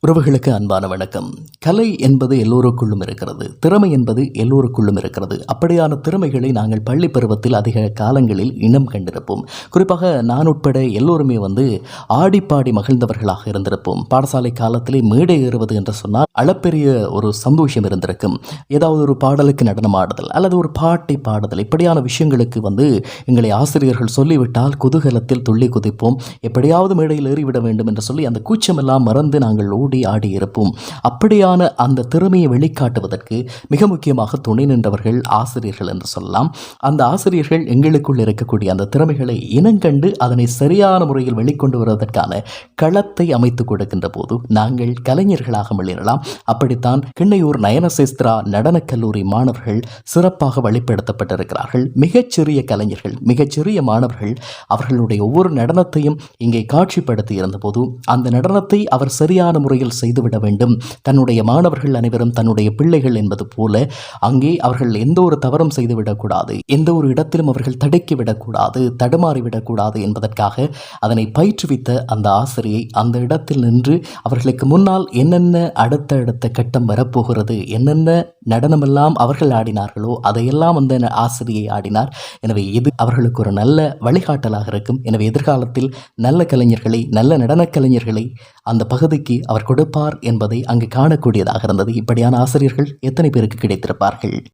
உறவுகளுக்கு அன்பான வணக்கம். கலை என்பது எல்லோருக்குள்ளும் இருக்கிறது. திறமை என்பது எல்லோருக்குள்ளும் இருக்கிறது. அப்படியான திறமைகளை நாங்கள் பள்ளி பருவத்தில் அதிக காலங்களில் இனம் கண்டிருப்போம். குறிப்பாக நான் உட்பட எல்லோருமே ஆடிப்பாடி மகிழ்ந்தவர்களாக இருந்திருப்போம். பாடசாலை காலத்திலே மேடை ஏறுவது என்று சொன்னால் அளப்பெரிய ஒரு சந்தோஷம் இருந்திருக்கும். ஏதாவது ஒரு பாடலுக்கு நடனம் ஆடுதல் அல்லது ஒரு பாட்டை பாடுதல், இப்படியான விஷயங்களுக்கு எங்களை ஆசிரியர்கள் சொல்லிவிட்டால் குதூகலத்தில் துள்ளி குதிப்போம். எப்படியாவது மேடையில் ஏறிவிட வேண்டும் என்று சொல்லி அந்த கூச்சமெல்லாம் மறந்து நாங்கள் ஓடி ஆடி இருப்போம். அப்படியான அந்த திறமையை வெளிக்காட்டுவதற்கு மிக முக்கியமாக துணை நின்றவர்கள் ஆசிரியர்கள் என்று சொல்லலாம். அந்த ஆசிரியர்கள் எங்களுக்குள் இருக்கக்கூடிய அந்த திறமைகளை இனங்கண்டு அதனை சரியான முறையில் வெளிக்கொண்டு வருவதற்கான களத்தை அமைத்துக் கொடுக்கின்ற போது நாங்கள் கலைஞர்களாக மிளிரலாம். அப்படித்தான் கிண்ணையூர் நயனசேஸ்திரா நடனக் கல்லூரி மாணவர்கள் சிறப்பாக வெளிப்படுத்தப்பட்டிருக்கிறார்கள். மிகச்சிறிய கலைஞர்கள், மிகச்சிறிய மாணவர்கள் அவர்களுடைய ஒவ்வொரு நடனத்தையும் இங்கே காட்சிப்படுத்தி இருந்தபோது அந்த நடனத்தை அவர் சரியான முறையில் செய்துவிட வேண்டும். தன்னுடைய மாணவர்கள் அனைவரும் தன்னுடைய பிள்ளைகள் என்பது போல அங்கே அவர்கள் எந்த ஒரு தவறும் செய்துவிடக்கூடாது, எந்த ஒரு இடத்திலும் அவர்கள் தடுக்கிவிடக்கூடாது, தடுமாறிவிடக்கூடாது என்பதற்காக அதனை பயிற்றுவித்த அந்த ஆசிரியை அந்த இடத்தில் நின்று அவர்களுக்கு முன்னால் என்னென்ன அடுத்த கட்டம் வரப்போகிறது, என்னென்ன நடனமெல்லாம் அவர்கள் ஆடினார்களோ அதையெல்லாம் அந்த ஆசிரியை ஆடினார். எனவே இது அவர்களுக்கு ஒரு நல்ல வழிகாட்டலாக இருக்கும். எனவே எதிர்காலத்தில் நல்ல கலைஞர்களை, நல்ல நடனக் கலைஞர்களை அந்த பகுதிக்கு அவர் கொடுப்பார் என்பதை அங்கு காணக்கூடியதாக இருந்தது. இப்படியான ஆசிரியர்கள் எத்தனை பேருக்கு கிடைத்திருப்பார்கள்?